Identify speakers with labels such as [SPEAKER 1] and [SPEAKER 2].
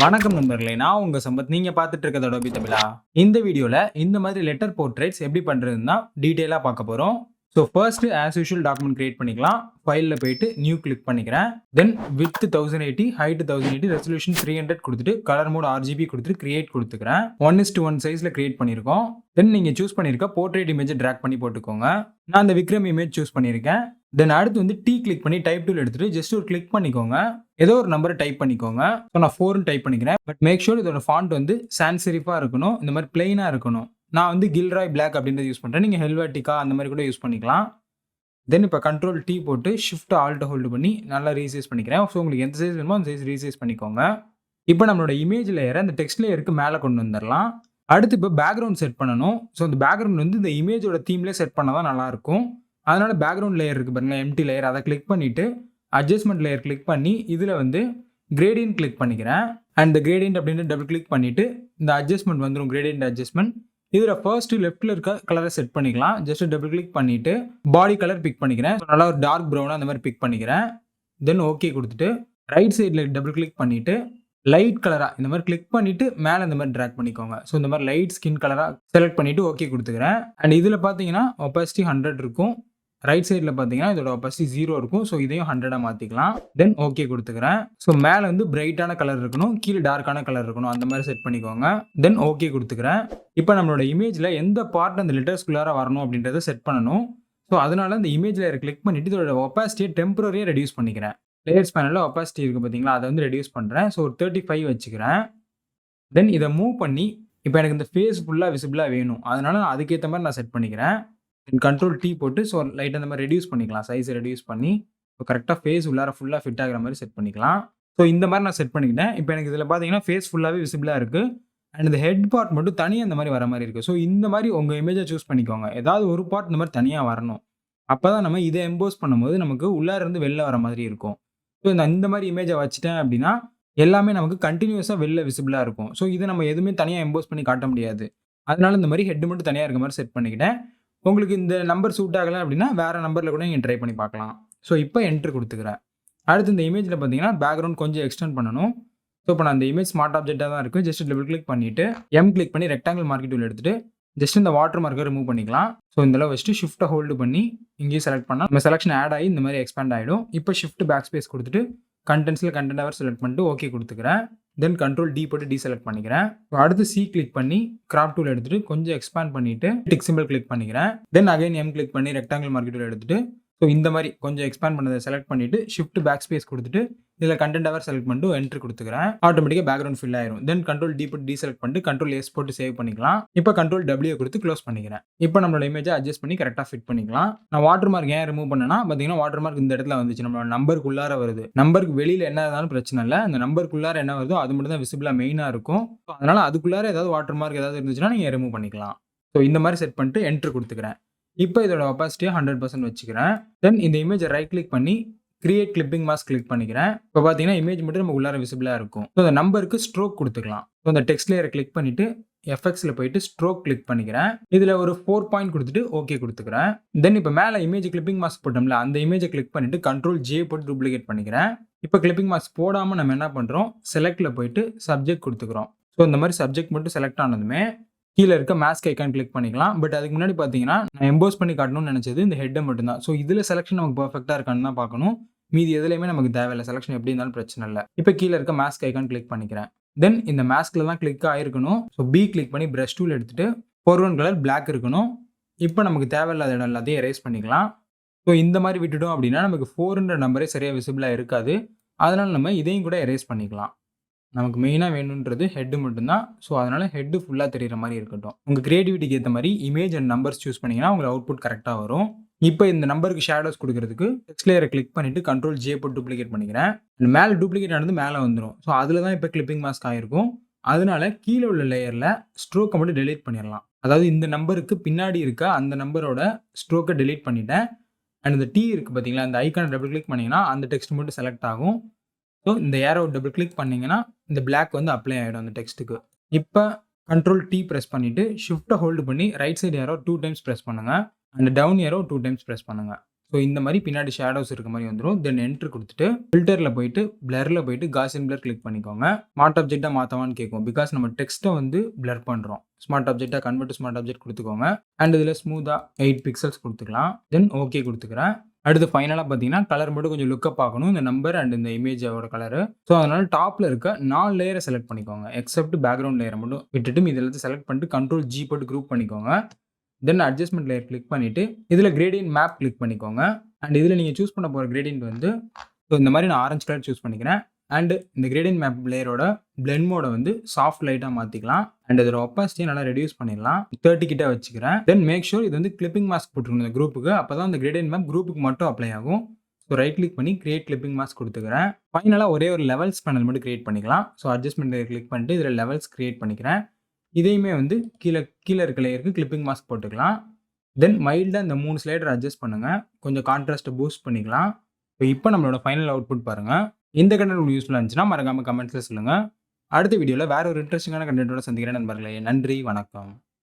[SPEAKER 1] வணக்கம் நண்பர்களே, நான் உங்க சம்பத். நீங்க பார்த்துட்டு இருக்கிறது Adobe தமிழா. இந்த வீடியோல இந்த மாதிரி லெட்டர் போர்ட்ரேட்ஸ் எப்படி பண்றதுன்னு தான் டீடைலா பார்க்க போறோம். So first as usual document create பண்ணிக்கலாம். ஃபைல்ல போயிட்டு நியூ கிளிக் பண்ணிக்கிறேன். தென் விட்த் 1080, ஹைட் 1080, ரெசல்யூஷன் 300 கொடுத்துட்டு கலர் மோட் RGB கொடுத்துட்டு கிரியேட் கொடுத்துக்கிறேன். 1:1 சைஸ்ல கிரியேட் பண்ணியிருக்கோம். தென் நீங்க சூஸ் பண்ணிருக்க போர்ட்ரேட் இமேஜ் டிராக் பண்ணி போட்டுக்கோங்க. நான் அந்த விக்ரம் இமேஜ் சூஸ் பண்ணியிருக்கேன். தென் அடுத்து வந்து டி கிளிக் பண்ணி டைப் டூல் எடுத்துட்டு ஜஸ்ட் ஒரு கிளிக் பண்ணிக்கோங்க. ஏதோ ஒரு நம்பரை டைப் பண்ணிக்கோங்க. ஸோ நான் 4 டைப் பண்ணிக்கிறேன். பட் மேக் ஷூர் இதோட ஃபாண்ட் வந்து சான்ஸ் செரிஃபா இருக்கணும். இந்த மாதிரி பிளெயினா இருக்கணும். நான் வந்து கில்ராய் பிளாக் அப்படின்றத யூஸ் பண்றேன். நீங்க ஹெல்வெட்டிகா அந்த மாதிரி கூட யூஸ் பண்ணிக்கலாம். தென் இப்போ கண்ட்ரோல் டி போட்டு ஷிஃப்ட் ஆல்ட் ஹோல்டு பண்ணி நல்லா ரீசைஸ் பண்ணிக்கிறேன். ஸோ உங்களுக்கு எந்த சைஸ் வேணுமோ அந்த சைஸ் ரீசைஸ் பண்ணிக்கோங்க. இப்போ நம்மளோட இமேஜ் லேயரை அந்த டெக்ஸ்ட் லேயருக்கு மேலே கொண்டு வந்துடலாம். அடுத்து இப்போ பேக்ரவுண்ட் செட் பண்ணணும். ஸோ அந்த பேக்ரவுண்ட் வந்து இந்த இமேஜோட தீம்லேயே செட் பண்ணால் தான் நல்லாயிருக்கும். அதனால பேக்ரவுண்ட் லேயர் இருக்குது பாருங்க, எம்டி லேயர், அதை கிளிக் பண்ணிவிட்டு அட்ஜஸ்ட்மெண்ட் லேயர் கிளிக் பண்ணி இதில் வந்து கிரேடியன்ட் கிளிக் பண்ணிக்கிறேன். அண்ட் இந்த கிரேடியன்ட் அப்படின்னு டபுள் கிளிக் பண்ணிவிட்டு இந்த அட்ஜஸ்ட்மெண்ட் வந்துடும், கிரேடியன்ட் அட்ஜஸ்ட்மெண்ட். இதில் ஃபர்ஸ்ட் லெஃப்ட்டில் இருக்க கலரை செட் பண்ணிக்கலாம். ஜஸ்ட் டபுள் கிளிக் பண்ணிவிட்டு பாடி கலர் பிக் பண்ணிக்கிறேன். நல்லா ஒரு டார்க் ப்ரௌனாக அந்த மாதிரி பிக் பண்ணிக்கிறேன். தென் ஓகே கொடுத்துட்டு ரைட் சைடில் டபுள் கிளிக் பண்ணிவிட்டு லைட் கலராக இந்த மாதிரி கிளிக் பண்ணிவிட்டு மேலே இந்த மாதிரி ட்ராக் பண்ணிக்கோங்க. ஸோ இந்த மாதிரி லைட் ஸ்கின் கலராக செலக்ட் பண்ணிவிட்டு ஓகே கொடுத்துக்கிறேன். அண்ட் இதில் பார்த்தீங்கன்னா ஒப்பாசிட்டி 100 இருக்கும். ரைட் சைடில் பார்த்தீங்கன்னா இதோட ஒப்பாசிட்டி 0 இருக்கும். ஸோ இதையும் 100 மாற்றிக்கலாம். தென் ஓகே கொடுத்துக்கிறேன். ஸோ மேலே வந்து பிரைட்டான கலர் இருக்கணும், கீழே டார்க்கான கலர் இருக்கணும், அந்த மாதிரி செட் பண்ணிக்கோங்க. தென் ஓகே கொடுத்துக்கிறேன். இப்போ நம்மளோட இமேஜில் எந்த பார்ட் அந்த லெட்டர்ஸ்குள்ளார வரணும் அப்படின்றத செட் பண்ணணும். ஸோ அதனால இந்த இமேஜில் கிளிக் பண்ணிவிட்டு இதோட ஒப்பாசிட்டியை டெம்பரரியாக ரெடியூஸ் பண்ணிக்கிறேன். லேயர்ஸ் பேனலில் ஒப்பாசிட்டி இருக்குது பார்த்தீங்களா, அதை வந்து ரெடியூஸ் பண்ணுறேன். ஸோ ஒரு 35 வச்சுக்கிறேன். தென் இதை மூவ் பண்ணி இப்போ எனக்கு இந்த ஃபேஸ் ஃபுல்லாக விசிபிளாக வேணும். அதனால நான் அதுக்கேற்ற மாதிரி நான் செட் பண்ணிக்கிறேன். கண்ட்ரோல் டி போட்டு ஸோ லைட்டாக அந்த மாதிரி ரெடியூஸ் பண்ணிக்கலாம். சைஸை ரெடியூஸ் பண்ணி இப்போ கரெக்டாக ஃபேஸ் உள்ளார ஃபுல்லாக ஃபிட் ஆகிற மாதிரி செட் பண்ணிக்கலாம். ஸோ இந்த மாதிரி நான் செட் பண்ணிக்கிட்டேன். இப்போ எனக்கு இதில் பார்த்தீங்கன்னா ஃபேஸ் ஃபுல்லாகவே விசிபிளாக இருக்குது. அண்ட் இந்த ஹெட் பார்ட் மட்டும் தனியாக இந்த மாதிரி வர மாதிரி இருக்குது. ஸோ இந்த மாதிரி உங்கள் இமேஜை சூஸ் பண்ணிக்கோங்க. ஏதாவது ஒரு பார்ட் இந்த மாதிரி தனியாக வரணும். அப்போ தான் நம்ம இதை எம்போஸ் பண்ணும்போது நமக்கு உள்ளார இருந்து வெளில வர மாதிரி இருக்கும். ஸோ இந்த மாதிரி இமேஜை வச்சுட்டேன் அப்படின்னா எல்லாமே நமக்கு கண்டினியூஸாக வெளில விசிபிளாக இருக்கும். ஸோ இதை நம்ம எதுவுமே தனியாக எம்போஸ் பண்ணி காட்ட முடியாது. அதனால இந்த மாதிரி ஹெட் மட்டும் தனியாக இருக்க மாதிரி செட் பண்ணிக்கிட்டேன். உங்களுக்கு இந்த நம்பர் சூட் ஆகலை அப்படின்னா வேறு நம்பரில் கூட நீங்கள் ட்ரை பண்ணி பார்க்கலாம். ஸோ இப்போ என்ட்ரு கொடுத்துக்கிறேன். அடுத்து இந்த இமேஜில் பார்த்தீங்கன்னா பேக்ரவுண்ட் கொஞ்சம் எக்ஸ்டெண்ட் பண்ணணும். ஸோ இப்போ நான் இந்த இமேஜ் ஸ்மார்ட் ஆப்ஜெக்டாக தான் இருக்குது. ஜஸ்ட் டபுள் கிளிக் பண்ணிவிட்டு கிளிக் பண்ணி ரெக்டாங்கிள் மார்க்கெட் டூல் எடுத்துகிட்டு ஜஸ்ட் இந்த வாட்டர் மார்க்கை ரிமூவ் பண்ணிக்கலாம். ஸோ இந்த வச்சுட்டு ஷிஃப்ட்டை ஹோல்டு பண்ணி இங்கேயும் செலக்ட் பண்ணால் நம்ம செலக்ஷன் ஆட் ஆகி இந்த மாதிரி எக்ஸ்பேண்ட் ஆகிடும். இப்போ ஷிஃப்ட் பேக் ஸ்பேஸ் கொடுத்துட்டு கண்டென்ட்ஸில் கண்டென்ட் அவர் செலக்ட் பண்ணிட்டு ஓகே கொடுத்துக்கிறேன். தென் கண்ட்ரோல் டி போட்டு டீசெலக்ட் பண்ணிக்கிறேன். அடுத்து சி கிளிக் பண்ணி கிராப் டூல் எடுத்துட்டு கொஞ்சம் எக்ஸ்பேண்ட் பண்ணிட்டு டிக் சிம்பிள் கிளிக் பண்ணிக்கிறேன். தென் அகைன் கிளிக் பண்ணி ரெக்டாங்கிள் மார்க்கெட் டூல் எடுத்துட்டு ஸோ இந்த மாதிரி கொஞ்சம் எக்ஸ்பேண்ட் பண்ணதை செலக்ட் பண்ணிட்டு ஷிஃப்ட் பேக் ஸ்பேஸ் கொடுத்துட்டு இதில் கண்டென்ட் அவர் செலக்ட் பண்ணிட்டு என்ட்ரு கொடுத்துக்கிறேன். ஆட்டோமேட்டிக்காக பேக்ரவுண்ட் ஃபில் ஆயிரும். தென் கண்ட்ரோல் டி போட்டு டீசெலக்ட் பண்ணிட்டு கண்ட்ரோல் எஸ் போட்டு சேவ் பண்ணிக்கலாம். இப்போ கண்ட்ரோல் டபிள்யூ கொடுத்து க்ளோஸ் பண்ணிக்கிறேன். இப்போ நம்மளோட இமேஜை அட்ஜஸ்ட் பண்ணி கரெக்டாக ஃபிட் பண்ணிக்கலாம். நான் வாட்டர் மார்க் ஏன் ரிமூவ் பண்ணேன்னா பார்த்தீங்கன்னா வாட்டர் மார்க் இந்த இடத்துல வந்துச்சு, நம்மளோட நம்பருக்குள்ளார வருது. நம்பருக்கு வெளியில் என்ன இருந்தாலும் பிரச்சனை இல்லை. அந்த நம்பருக்குள்ளார என்ன வருதோ அது மட்டும் தான் விசிபிளாக மெயினாக இருக்கும். அதனால அதுக்குள்ளார ஏதாவது வாட்டர் மார்க் ஏதாவது இருந்துச்சுன்னா நீங்கள் ரிமூவ் பண்ணிக்கலாம். ஸோ இந்த மாதிரி செட் பண்ணிட்டு என்ட்ரு கொடுத்துக்கிறேன். இப்போ இதோட ஒப்பாசிட்டியை 100% வச்சுக்கிறேன். தென் இந்த இமேஜை ரைட் கிளிக் பண்ணி கிரியேட் கிளிப்பிங் மாஸ்க் கிளிக் பண்ணிக்கிறேன். இப்போ பார்த்தீங்கன்னா இமேஜ் மட்டும் நம்ம உள்ளார விசிபிளாக இருக்கும். ஸோ அந்த நம்பருக்கு ஸ்ட்ரோக் கொடுத்துக்கலாம். ஸோ அந்த டெக்ஸ்ட் லேயரை கிளிக் பண்ணிட்டு எஃப்எக்ஸில் போயிட்டு ஸ்ட்ரோக் கிளிக் பண்ணிக்கிறேன். இதில் ஒரு 4 பாயிண்ட் கொடுத்துட்டு ஓகே கொடுத்துக்கிறேன். தென் இப்போ மேலே இமேஜ் கிளிப்பிங் மாஸ்க் போட்டோம்ல, அந்த இமேஜை கிளிக் பண்ணிட்டு கண்ட்ரோல் ஜே போட்டு டூப்ளிகேட் பண்ணிக்கிறேன். இப்போ கிளிப்பிங் மாஸ்க் போடாமல் நம்ம என்ன பண்ணுறோம், செலக்டில் போயிட்டு சப்ஜெக்ட் கொடுத்துக்கிறோம். ஸோ இந்த மாதிரி சப்ஜெக்ட் மட்டும் செலக்ட் ஆனதுமே கீழே இருக்க மாஸ்க் ஐக்கான் கிளிக் பண்ணிக்கலாம். பட் அதுக்கு முன்னாடி பார்த்தீங்கன்னா நான் எம்போஸ் பண்ணி காட்டணும்னு நினச்சது இந்த ஹெட்டை மட்டும்தான். ஸோ இதில் செலக்ஷன் நமக்கு பர்ஃபெக்டாக இருக்கான்னு தான் பார்க்கணும். மீதி எதுலையுமே நமக்கு தேவையில்லை. செலக்ஷன் எப்படி இருந்தாலும் பிரச்சனை இல்லை. இப்போ கீழே இருக்க மாஸ்க் ஐக்கான் கிளிக் பண்ணிக்கிறேன். தென் இந்த மாஸ்கில் தான் கிளிக் ஆகிருக்கணும். ஸோ பி கிளிக் பண்ணி ப்ரஷ் டூல் எடுத்துகிட்டு ஃபோர்க்ரவுண்ட் கலர் பிளாக் இருக்கணும். இப்போ நமக்கு தேவையில்லாத இடம் எல்லாத்தையும் எரேஸ் பண்ணிக்கலாம். ஸோ இந்த மாதிரி விட்டுட்டோம் அப்படின்னா நமக்கு 400 நம்பரே சரியாக விசிபிளாக இருக்காது. அதனால் நம்ம இதையும் கூட எரேஸ் பண்ணிக்கலாம். நமக்கு மெயினாக வேணுன்றது ஹெட்டு மட்டும்தான். ஸோ அதனால் ஹெட்டு ஃபுல்லாக தெரிகிற மாதிரி இருக்கட்டும். உங்கள் கிரியேட்டிவிட்டிக்கு ஏற்ற மாதிரி இமேஜ் அண்ட் நம்பர்ஸ் சூஸ் பண்ணிங்கன்னா உங்களுக்கு அவுட்புட் கரெக்டாக வரும். இப்போ இந்த நம்பருக்கு ஷேடோஸ் கொடுக்கறதுக்கு டெக்ஸ்ட் லேயரை கிளிக் பண்ணிட்டு கண்ட்ரோல் ஜே போட்டு டூப்ளிகேட் பண்ணிக்கிறேன். மேலே டூப்ளிகேட் ஆனது மேலே வந்துடும். ஸோ அதில் தான் இப்போ கிளிப்பிங் மாஸ்க் ஆகிருக்கும். அதனால கீழே உள்ள லேயரில் ஸ்ட்ரோக்கை மட்டும் டெலீட் பண்ணிடலாம். அதாவது இந்த நம்பருக்கு பின்னாடி இருக்க அந்த நம்பரோட ஸ்ட்ரோக்கை டெலீட் பண்ணிட்டேன். அண்ட் இந்த டி இருக்குது பார்த்தீங்களா, அந்த ஐக்கானை டபுள் கிளிக் பண்ணிங்கன்னா அந்த டெக்ஸ்ட் மட்டும் செலக்ட் ஆகும். ஸோ இந்த ஏரோ டபுள் கிளிக் பண்ணிங்கன்னா இந்த பிளாக் வந்து அப்ளை ஆகிடும் அந்த டெக்ஸ்ட்டுக்கு. இப்போ கண்ட்ரோல் டி ப்ரெஸ் பண்ணிவிட்டு ஷிஃப்ட்டை ஹோல்டு பண்ணி right side arrow 2 times press பண்ணுங்கள். And down arrow 2 times press பண்ணுங்கள். ஸோ இந்த மாதிரி பின்னாடி ஷேடோஸ் இருக்க மாதிரி வந்துடும். தென் என்ட்ரு கொடுத்துட்டு ஃபில்டரில் போயிட்டு பிளரில் போயிட்டு காசியன் பிளர் கிளிக் பண்ணிக்கோங்க. ஸ்மார்ட் ஆப்ஜெக்டாக மாற்றவான்னு கேட்கும். பிகாஸ் நம்ம டெக்ஸ்ட்டை வந்து பிளர் பண்ணுறோம். ஸ்மார்ட் ஆப்ஜெக்டாக கன்வெர்ட் டு ஸ்மார்ட் ஆப்ஜெக்ட் கொடுத்துக்கோங்க. அண்ட் இதில் ஸ்மூத்தாக 8 பிக்சல்ஸ் கொடுத்துக்கலாம். தென் ஓகே கொடுத்துக்கிறேன். அடுத்து ஃபைனலாக பார்த்தீங்கன்னா கலர் மட்டும் கொஞ்சம் லுக்கப் பார்க்கணும். இந்த நம்பர் அண்ட் இந்த இமேஜோட கலரு. ஸோ அதனால் டாப்பில் இருக்க 4 லேயரை செலக்ட் பண்ணிக்கோங்க. எக்ஸப்ட் பேக்ரவுண்ட் லேயரை மட்டும் விட்டுட்டு இது எல்லாத்தையும் செலக்ட் பண்ணிட்டு Ctrl+G போட்டு குரூப் பண்ணிக்கோங்க. தென் அட்ஜஸ்ட்மெண்ட் லேயர் கிளிக் பண்ணிவிட்டு இதில் கிரேடியன்ட் மேப் கிளிக் பண்ணிக்கோங்க. அண்ட் இதில் நீங்கள் சூஸ் பண்ண போகிற கிரேடியன்ட் வந்து ஸோ இந்த மாதிரி நான் ஆரஞ்சு கலர் சூஸ் பண்ணிக்கிறேன். அண்ட் இந்த கிரேடியன்ட் மேப் லேயரோட பிளெண்ட் மோட வந்து சாஃப்ட் லைட்டாக மாற்றிக்கலாம். அண்ட் இதோட ஒப்பாசிட்டியை நல்லா ரெடியூஸ் பண்ணிடலாம். 30 கிட்ட வச்சுக்கிறேன். தென் மேக் ஷூர் இது வந்து கிளிப்பிங் மாஸ்க் போட்டுருக்கணும் இந்த குரூப்புக்கு. அப்போ தான் இந்த கிரேடியன்ட் மேப் குரூப்புக்கு மட்டும் அப்ளை ஆகும். ஸோ ரைட் கிளிக் பண்ணி கிரியேட் கிளிப்பிங் மாஸ்க் கொடுத்துக்கிறேன். ஃபைனலாக ஒரே ஒரு லெவல்ஸ் பேனல் மட்டும் கிரியேட் பண்ணிக்கலாம். ஸோ அட்ஜஸ்ட்மெண்ட் லேயர் கிளிக் பண்ணிட்டு இதில் லெவல்ஸ் கிரியேட் பண்ணிக்கிறேன். இதையுமே வந்து கீழே இருக்க லேயருக்கு கிளிப்பிங் மாஸ்க் போட்டுக்கலாம். தென் மைல்டாக இந்த 3 ஸ்லைடர் அட்ஜஸ்ட் பண்ணுங்கள். கொஞ்சம் கான்ட்ராஸ்ட்டை பூஸ்ட் பண்ணிக்கலாம். இப்போ நம்மளோட ஃபைனல் அவுட்புட் பாருங்கள். இந்த கண்டென்ட் உங்களுக்கு யூஸ்ஃபுல்லாக இருந்துச்சுன்னா மறக்காமல் கமெண்ட்ஸில் சொல்லுங்கள். அடுத்த வீடியோவில் வேற ஒரு இன்ட்ரெஸ்டிங்கான கண்டென்ட்டோட சந்திக்கிறேன் நண்பர்களே. நன்றி, வணக்கம்.